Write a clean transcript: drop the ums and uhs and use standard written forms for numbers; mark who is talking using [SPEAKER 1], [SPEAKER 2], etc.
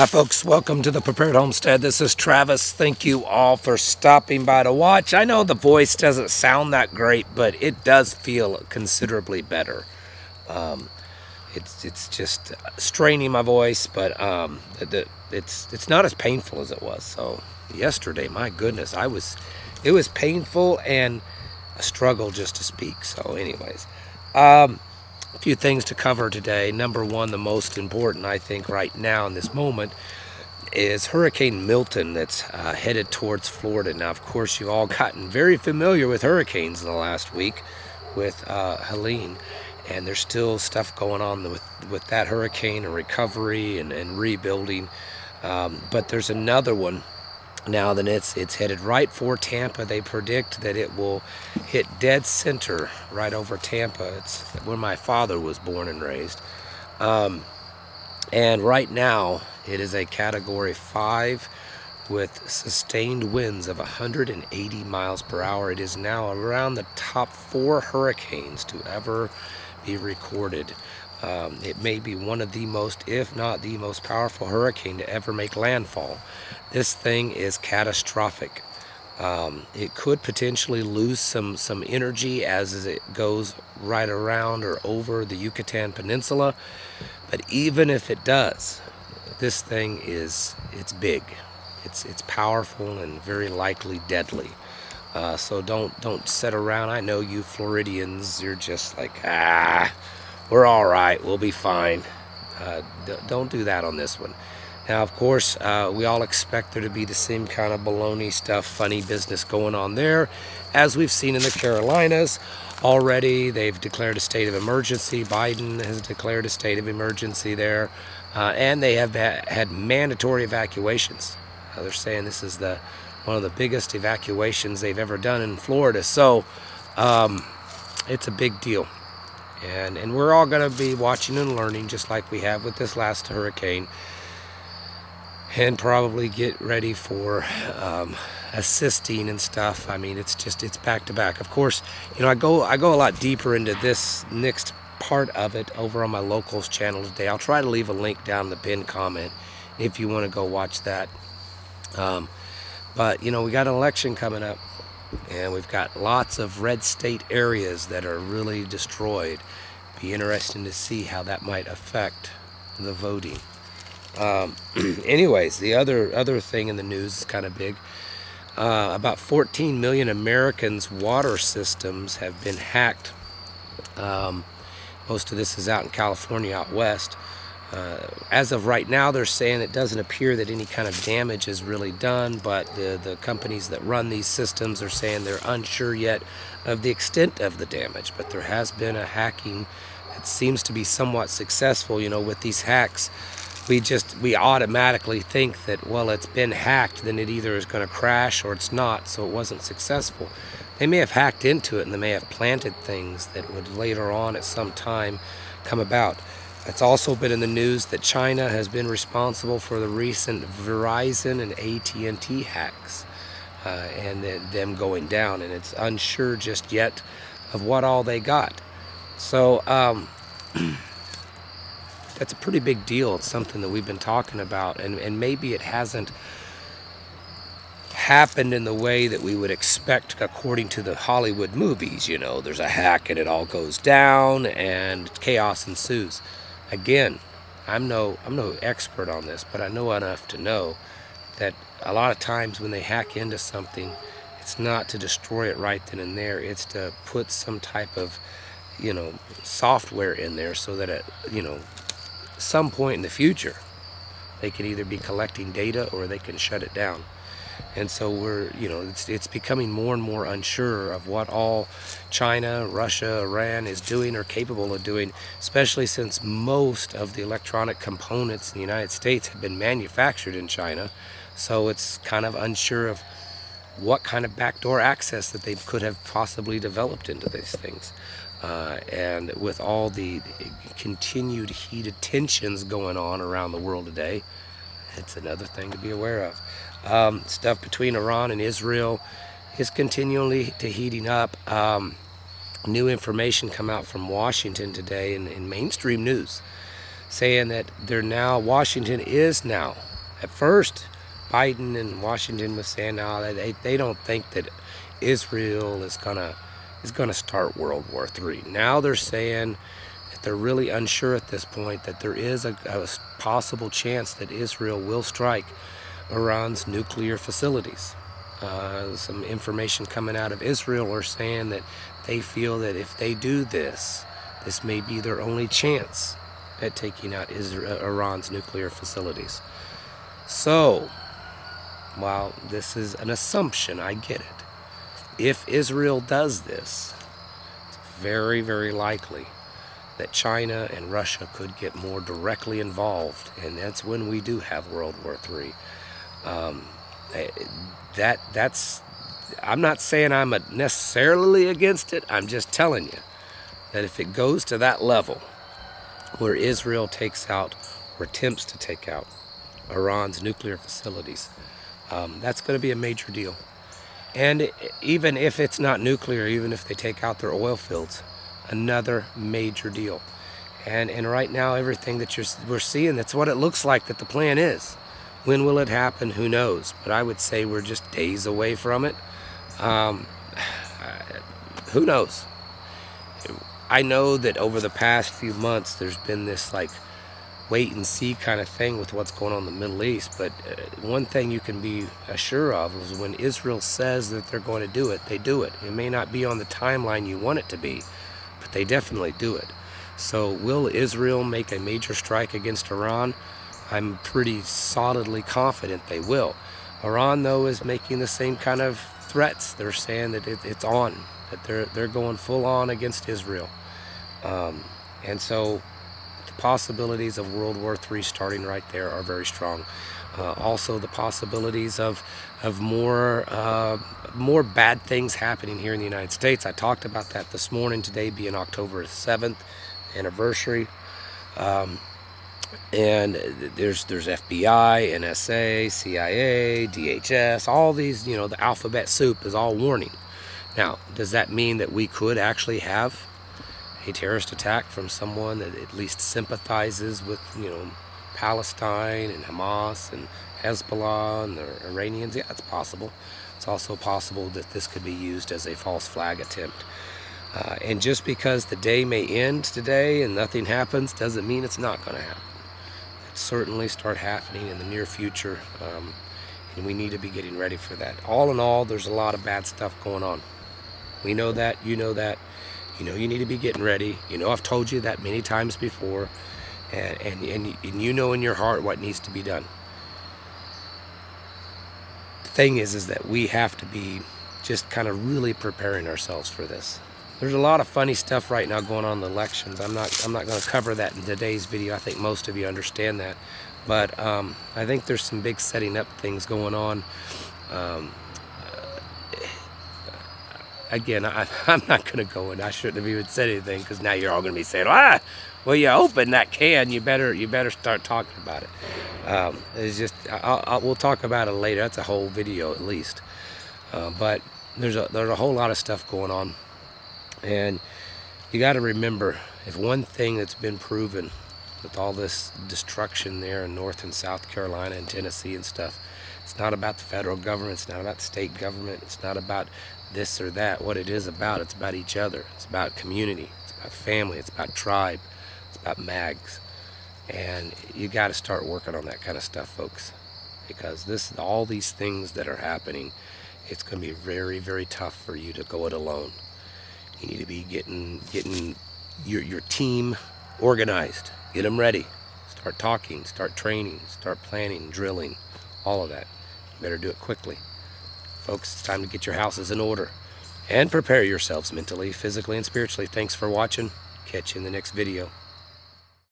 [SPEAKER 1] Hi folks, welcome to the Prepared Homestead. This is Travis. Thank you all for stopping by to watch. I know the voice doesn't sound that great, but it does feel considerably better. It's just straining my voice, but it's not as painful as it was. So yesterday, my goodness, it was painful and a struggle just to speak. So anyways, a few things to cover today. Number one, the most important, I think, right now in this moment is Hurricane Milton that's headed towards Florida. Now, of course, you've all gotten very familiar with hurricanes in the last week with Helene, and there's still stuff going on with that hurricane and recovery and rebuilding. But there's another one now, then it's headed right for Tampa. They predict that it will hit dead center right over Tampa. It's where my father was born and raised. And right now, it is a Category 5 with sustained winds of 180 miles per hour. It is now around the top 4 hurricanes to ever be recorded. It may be one of the most, if not the most powerful hurricane to ever make landfall. This thing is catastrophic. It could potentially lose some energy as it goes right around or over the Yucatan Peninsula. But even if it does, this thing it's big. It's powerful and very likely deadly. So don't sit around. I know you Floridians, you're just like, we're all right, we'll be fine. Don't do that on this one. Now, of course, we all expect there to be the same kind of baloney stuff, funny business going on there, as we've seen in the Carolinas. Already, they've declared a state of emergency. Biden has declared a state of emergency there, and they have had mandatory evacuations. They're saying this is one of the biggest evacuations they've ever done in Florida. So, it's a big deal. And we're all going to be watching and learning just like we have with this last hurricane, and probably get ready for assisting and stuff. I mean, it's back to back. Of course, you know, I go a lot deeper into this next part of it over on my locals channel today. I'll try to leave a link down in the pinned comment if you want to go watch that. But you know, we got an election coming up, and we've got lots of red state areas that are really destroyed. Be interesting to see how that might affect the voting. Anyways, the other thing in the news is kind of big. About 14 million Americans' water systems have been hacked. Most of this is out in California, out west. As of right now, they're saying it doesn't appear that any kind of damage is really done, but the companies that run these systems are saying they're unsure yet of the extent of the damage. But there has been a hacking that seems to be somewhat successful. You know, with these hacks, we automatically think that, well, it's been hacked, then it either is going to crash or it's not, so it wasn't successful. They may have hacked into it, and they may have planted things that would later on at some time come about. It's also been in the news that China has been responsible for the recent Verizon and AT&T hacks, and them going down, and it's unsure just yet of what all they got. So that's a pretty big deal. It's something that we've been talking about, and maybe it hasn't happened in the way that we would expect according to the Hollywood movies. You know, there's a hack and it all goes down and chaos ensues. Again, I'm no expert on this, but I know enough to know that a lot of times when they hack into something, it's not to destroy it right then and there. It's to put some type of, you know, software in there so that it, you know, some point in the future they can either be collecting data or they can shut it down. And so it's becoming more and more unsure of what all China, Russia, Iran is doing or capable of doing, especially since most of the electronic components in the United States have been manufactured in China. So it's kind of unsure of what kind of backdoor access that they could have possibly developed into these things. And with all the continued heated tensions going on around the world today, it's another thing to be aware of. Stuff between Iran and Israel is continually heating up. New information come out from Washington today in mainstream news saying that Washington is now At first, Biden and Washington was saying, no, they don't think that Israel is gonna start World War III. Now they're saying that they're really unsure at this point that there is a possible chance that Israel will strike Iran's nuclear facilities. Some information coming out of Israel are saying that they feel that if they do this, this may be their only chance at taking out Iran's nuclear facilities. So, while this is an assumption, I get it. If Israel does this, it's very, very likely that China and Russia could get more directly involved, and that's when we do have World War III. I'm not saying I'm necessarily against it. I'm just telling you that if it goes to that level where Israel takes out or attempts to take out Iran's nuclear facilities, that's going to be a major deal. And even if it's not nuclear, even if they take out their oil fields, another major deal. And right now, everything that we're seeing, that's what it looks like that the plan is. When will it happen? Who knows? But I would say we're just days away from it. Who knows? I know that over the past few months, there's been this like wait and see kind of thing with what's going on in the Middle East. But one thing you can be assured of is when Israel says that they're going to do it, they do it. It may not be on the timeline you want it to be, but they definitely do it. So will Israel make a major strike against Iran? I'm pretty solidly confident they will. Iran, though, is making the same kind of threats. They're saying that it's on, that they're going full on against Israel. And so the possibilities of World War III starting right there are very strong. Also, the possibilities of more bad things happening here in the United States. I talked about that this morning, today being October 7th anniversary. And there's FBI, NSA, CIA, DHS, all these, you know, the alphabet soup is all warning. Now, does that mean that we could actually have a terrorist attack from someone that at least sympathizes with, you know, Palestine and Hamas and Hezbollah and the Iranians? Yeah, it's possible. It's also possible that this could be used as a false flag attempt. And just because the day may end today and nothing happens doesn't mean it's not going to happen. It could certainly start happening in the near future, and we need to be getting ready for that. All in all, there's a lot of bad stuff going on. We know that, you know that. You know you need to be getting ready. You know I've told you that many times before, and you know in your heart what needs to be done. The thing is that we have to be just kind of really preparing ourselves for this. There's a lot of funny stuff right now going on in the elections. I'm not going to cover that in today's video. I think most of you understand that. But I think there's some big setting up things going on. Again, I'm not going to go in. I shouldn't have even said anything because now you're all going to be saying, well, you opened that can. You better start talking about it. It's just we'll talk about it later. That's a whole video at least. But there's a whole lot of stuff going on. And you got to remember, if one thing that's been proven with all this destruction there in North and South Carolina and Tennessee and stuff, it's not about the federal government, it's not about the state government, it's not about this or that. What it is about, it's about each other. It's about community, it's about family, it's about tribe, it's about mags. And you got to start working on that kind of stuff, folks, because all these things that are happening, it's going to be very, very tough for you to go it alone. You need to be getting your team organized. Get them ready. Start talking, start training, start planning, drilling, all of that. You better do it quickly. Folks, it's time to get your houses in order and prepare yourselves mentally, physically, and spiritually. Thanks for watching. Catch you in the next video.